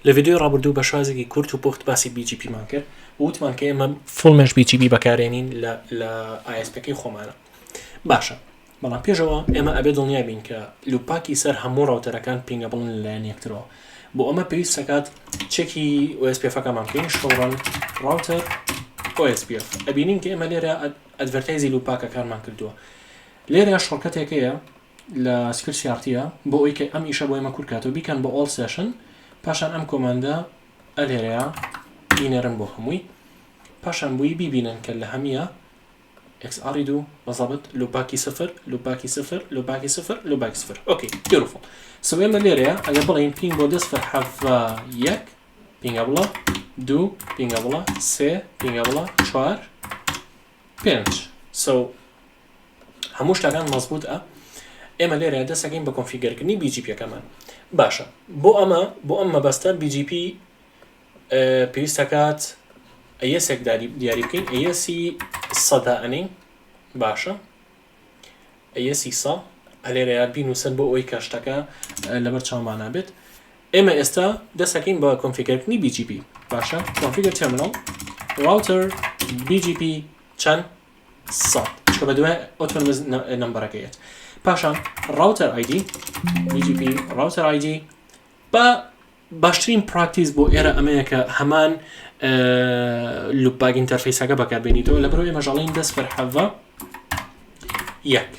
لە ڤیدیۆ ڕابردوو بە شوازێکی کورت و پوخت باسی BGP مان کرد وتمان کە ئێمە فڵ مێش BGP بەکارێنین لە ISP-کەی خۆمانە. باشە، بەڵام پێشەوە ئێمە ئەبێ دڵنیا بین کە لوپاکی سەر هەموو ڕاوتەرەکان پینگە بڵن لەلایەن یەکترەوە. بۆ ئەمە پێویست دەکات چێکی OSPF-ەکەمان بکەین شۆڕەن ڕاوتەر OSPF. ئەبینین کە ئێمە لێرە ئەدڤەرتایزی لوپاکەکانمان کردووە. لێرە شۆڕکەتێکەیە لە سکرت CRT-ە بۆ ئەوەی کە ئەم ئیشە بۆ ئێمە کورتکاتەوە بیکەن بۆ all session، پاشان ئەم کۆماندە ئەلێرەیە بینێرن بۆ هەمووی، پاشان بووی بیبینن کە لە هەمیە XR2 بەزەبت لوپاکی سفر لوپاکی سفر لوپاکی سفر لوپاکی سفر. ئۆکێ بیوتیفول. سو ئێمە لێرەیە ئەگەر بڵین پینگ بۆ 0.1 پینگە بڵە 2 پینگە بڵە 3 پینگە بڵە 4 5. سو هەموو شتەکان مەزبوطە. ئێمە لێرە دەسەکەین بە کۆنفیگەرکردنی BGP-ەکەمان. باشە، بۆ ئەم مەبەستە BGP پێویست دەکات ئەیەسێک دیاری بکەین. ئەیەسی سەدا ئەنین. باشە، ئەیەسی سە هەلێرەیە بینووسن بۆ ئەوەی کە شتەکە لەبەر چاومانە بێت. ئێمە ئێستا دەسەکەین بە کۆنفیگەرکردنی BGP. باشە، کۆنفیگەر تێرمینەڵ router BGP چەند 100 چکە بە دوای ئۆتۆنۆمەس نمبەرەکەیەت. پاشان router ID BGP router ID بە باشترین پراکتیس بۆ ئێرە ئەمەیە کە هەمان لوپاک ئینتەرفەیسەکە بەکاربێنیتەوە. لەبەرەوەی ئێمە ژەڵین 10.1.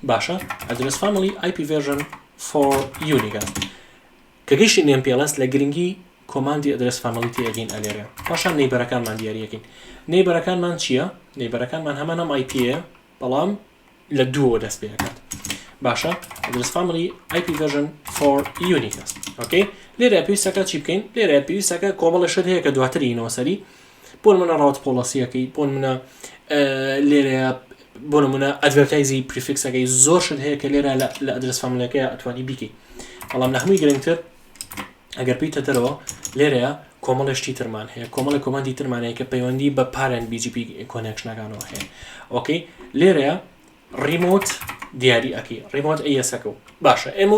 باشە، ئەدرس فامily IP version for Unica کە گەیشتین MPLS لە گرنگی کۆماندی ئەدرس فامily تێگەین ئەلێرە. پاشان نەیبەرەکانمان دیاریەکەین. نەیبەرەکانمان چییە؟ نەیبەرەکانمان هەمان ئەم IP-ەیە بەڵام لە دووە دەست پێ دەکات. باشە، ئەدرس فامily IP version for Unica. ئۆکەی، لێرە پێویستەکە چی بکەین؟ لێرە پێویستەکە کۆمەڵە شت هەیە کە دواتر یینەوە سەری. بۆ نمونە ڕاوت پۆلیسیەکەی، بۆ نمونە لێرە بۆ نمونە ئەدڤەرتایزی پریفیکسەکەی، زۆر شت هەیە کە لێرە لە ئەدرس فاملیەکەی ئەتوانی بیکەی. بەڵام لە هەمووی گرنگتر ئەگەر بیتە دەرەوە لێرەیە کۆمەڵێشتی ترمان هەیە، کۆمەڵی ترمان هەیە کە پەیوەندی بە پارەن BGP کۆنێکشنەکانەوە هەیە. ئۆکەی، لێرەیە ریمۆت دیاری ئەکەی، ریمۆت AS-ەکە و باشە. ئێمە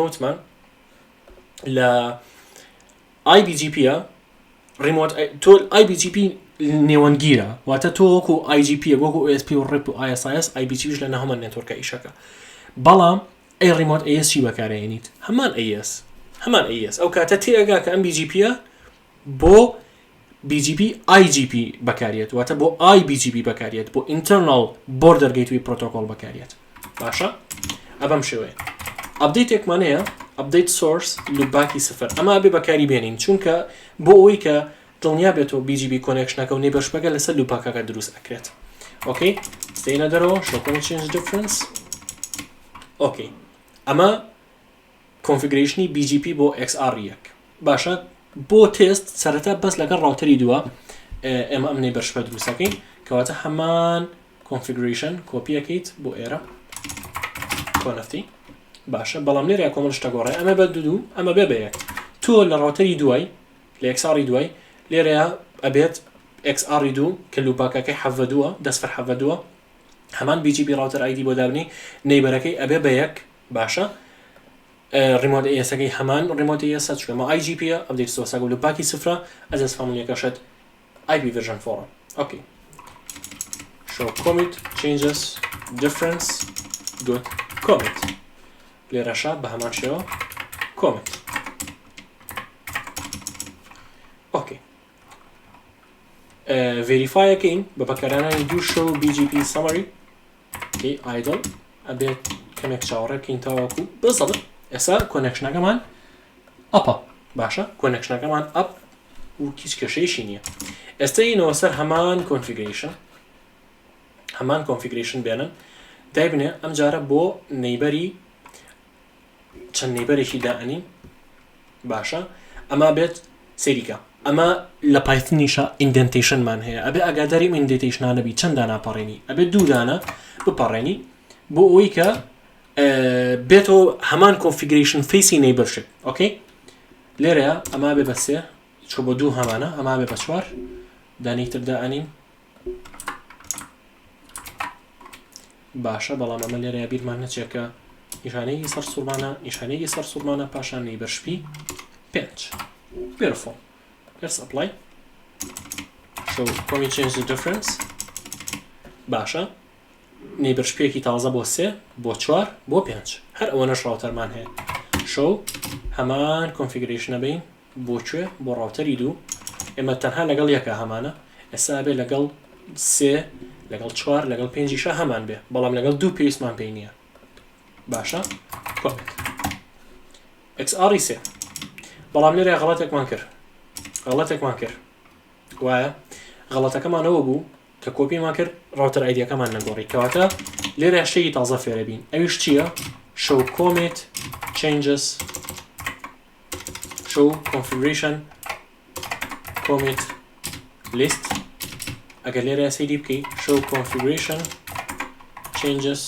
وتمان لە IBGP-ە ریمۆت تۆ IBGP نێوەنگیرە، واتە تۆ وەکو IGP وەکو OSP و RIP و ISIS IBGPش لە ناومە نێتۆرکە ئیشەکە. بەڵام ئەی ریمۆت AS چی بەکارێنیت؟ هەمان AS ئەو کاتە تێگا کە ئەم BGP-ە بۆ BGP IGP بەکارێت، واتە بۆ IBGP بەکارێت، بۆ Internal Border Gateway Protocol بەکارێت. باشە، ئەبەم شێوەیە ئەپدەیتێکمان هەیە، ئەپدەیت سۆرس لوپاکی سفر. ئەمە بێ بەکاری بێنین چونکە بۆ ئەوەی کە دڵنیا بێتەوە BGP کۆنێکشنەکە و نێبەرشبەکە لەسەر لوپاکەکە دروست ئەکرێت. ئۆکەی، ستێنە دەرەوە show change difference. ئۆکەی، ئەمە کۆنفیگریشنی BGP بۆ XR1. باشە، بۆ تێست سەرەتا بەس لەگەڵ ڕاوتەری دووە ئێمە ئەم نێبەرشبە دروستەکەین کەواتە هەمان کۆنفیگریشن کۆپیەکەیت بۆ ئێرە کۆنەفتی. باشە، بەڵام لێرە کۆمەڵ شتە گۆڕێ ئەمە بە دوو ئەمە بێ بە یەک. تۆ لە ڕاوتەری دوای لە XR دوای لێرەیە ئەبێت XR2 کە لوپاکەکەی 72 10.72 هەمان BGP router ID بۆ دابنی نەیبەرەکەی ئەبێ بە یەک. باشە، ریمۆت AS-ەکەی هەمان ریمۆت AS چکەمە IGP-ە ئەپدەیت سۆسەکە و لوپاکی سفرە ئەدرس فاملیەکەشت IP version 4. ئۆکەی، show commit changes difference dot commit. لێرەشە بە هەمان شێوە commit. ئۆکەی، ڤێریفایەکەین بە بەکارهێنانی دوو show BGP summary idle ئەبێت کەمێک چاوەڕێ بکەین تاوەکو بزەڵێت ئێستا کۆنێکشنەکەمان ئەپە. باشە، کۆنێکشنەکەمان ئەپ و هیچ کێشەیەشی نییە. ئێستا یینەوە سەر هەمان کۆنفیگریشن بێنن دایبنێ ئەم جارە بۆ نەیبەری چەند نەیبەرێکی دائنین. باشە، ئەمە بێت سەریکە. ئەمە لە پایتنیشە ئیندنتیشنمان هەیە، ئەبێ ئەگاداری ئیندنتیشنانە بی چەند دانا پەڕێنی، ئەبێت دوو دانە بپەڕێنی بۆ ئەوەی کە بێتەوە هەمان کۆنفیگریشن فیسی نەیبەرشێت. ئۆکەی، لێرەیە ئەمە بێ بە 3 چۆ بۆ دوو هەمانە، ئەمە بێ بە 4 دانەی تر دائنین. باشە، بەڵام ئەمە لێرەیە بیرمان نەچێکە نیشانەیەکی سەر سوورمانە پاشان نەیبەرشپی 5. beautiful. Let's apply. show commit change the difference. باشە نێبەرشپێکی تازە بۆ 3 بۆ 4 بۆ 5 هەر ئەوەنەش ڕاوتەرمان هەیە show هەمان کۆنفیگریشنە بین بۆ کوێ بۆ ڕاوتەری 2 ئێمە تەنها لەگەڵ یەکە هەمانە ئێستا بێ لەگەڵ 3 لەگەڵ 4 لەگەڵ 5 هەمان بێ بەڵام لەگەڵ 2 پێویستمان پێی نییە باشە کۆمنت XR 3 بەڵام لێرە غەڵەتێکمان کرد وایە غەڵەتەکەمانەوە بوو کە کۆپیمان کرد ڕاوتەر ئایدیەکەمان نەگۆڕی کەواتە لێرە شتێکی تازە فێرە بین ئەویش چییە show commit changes show configuration commit list ئەگەر لێرە سەیری بکەی show configuration changes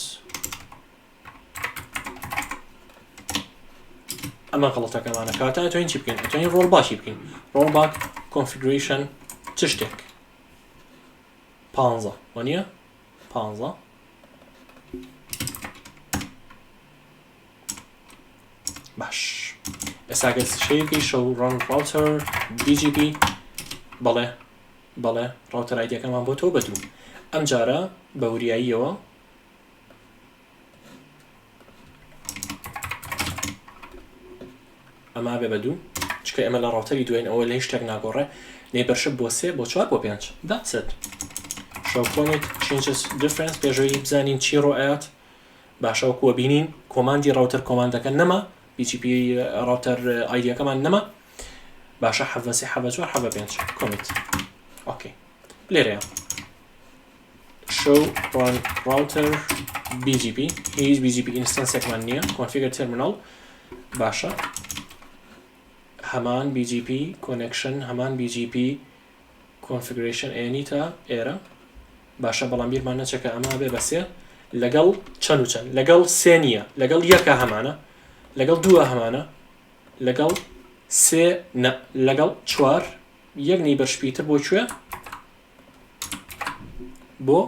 ئەمە غەڵەتەکەمانە کەواتە ئەتوانین چی بکەین ئەتوانین ڕۆڵباکی بکەین ڕۆڵباک configuration چ شتێک 15 وانە 15 باش ئێستا شەیەکی show run router BGP بەڵێ ڕاوتەر ئایدیەکەمان بۆ تۆ بەدوو ئەم جارە بە وریاییەوە ئەمە بێ بەدوو چکە ئێمە لە ڕاوتەری دوێن ئەوە لە هیچ شتێک ناگۆڕێ نێبەرشە بۆ 3 بۆ 4 بۆ 5 that's it show commit changes difference پێشەوەی بزانین چی ڕۆئات باشە وەکووە بینین کۆماندی ڕاوتەر کۆماندەکە نەما BGP ڕاوتەر ئایدیەکەمان نەما باشە حەڤە 3 حەڤە 4 حەڤە 5 commit اوكي لێرەیە show run router BGP هیچ BGP instanceێکمان نییە configure terminal باشە هەمان BGP connection هەمان BGP configuration ئێنیتە ئێرە باشە بەڵام بیرمان نەچێکە ئەمە بێ بە 3 لەگەڵ چەند و چەند لەگەڵ 3 نییە لەگەڵ یەکە هەمانە لەگەڵ 2 هەمانە لەگەڵ 3 نە لەگەڵ 4 یەک نەیبەرشپیتر بۆ کوێ بۆ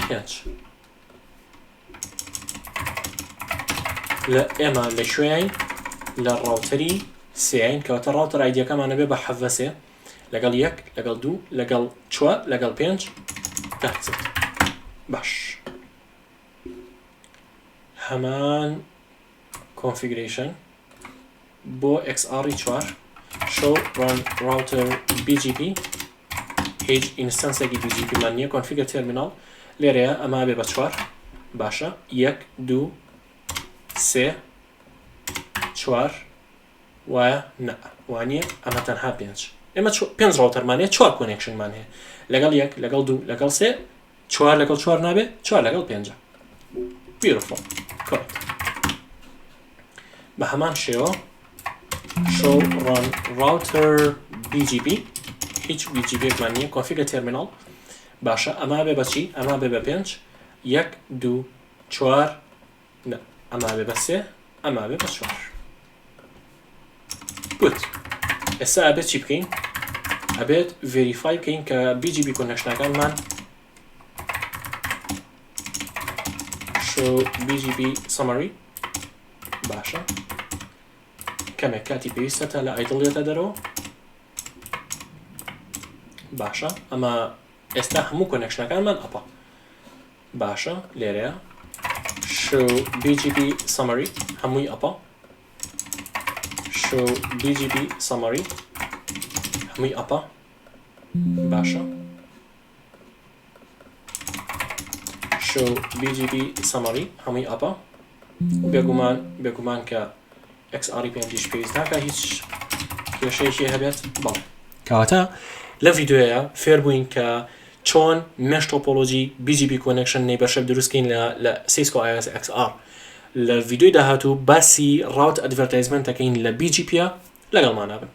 5 لە ئێمە لە کوێین لە ڕاوتەری 3 کەواتە ڕاوتەر ئایدیەکەمانە بێ بە حەڤە 3 لەگەڵ 1 لەگەڵ 2 لەگەڵ 4 لەگەڵ 5 that's it باش هەمان configuration بۆ XR 4 show run router BGP هیچ instanceێکی BGP مان نییە configure terminal لێرەیە ئەمە بێ بە 4 باشە 1 2 3 4 وایە نە وانە ئەمە تەنها 5 ئێمە 5 ڕاوتەرمانەیە 4 کۆنێکشنمان هەیە لەگەڵ 1 لەگەڵ 2 لەگەڵ 3 4 لەگەڵ 4 نابێ 4 لەگەڵ 5 beautiful correct بە هەمان شێوە show run router BGP هیچ BGPێکمان نییە configure terminal باشە ئەمە بێ بە چی ئەمە بێ بە 5 1 2 4 نە ئەمە بێ بە 3 ئەمە بێ بە 4 good ئێستا ئەبێت چی بکەین ئەبێت verify بکەین کە BGP کۆنێکشنەکانمان show BGP summary باشە کەمێک کاتی پێویستە لە ئایدڵێتە دەرەوە باشە ئەمە ئێستا هەموو کۆنێکشنەکانمان ئەپە باشە لێرەیە show BGP summary هەمووی ئەپە show BGP summary هەمووی ئەپە باشە show BGP summary هەمووی ئەپە بێگومان کە XR 5 پێویست ناکە هیچ کێشەیەکی هەبێت بەڵێ کەواتە لە ڤیدیۆیە فێر بووین کە چۆن mesh topology BGP connection نەیبەرشە دروستکەین لە Cisco IIS XR لە ڤیدیۆی داهاتوو باسی ڕاوت ئەدڤەرتایزمنتەکەین لە BGP لەگەڵمان نابن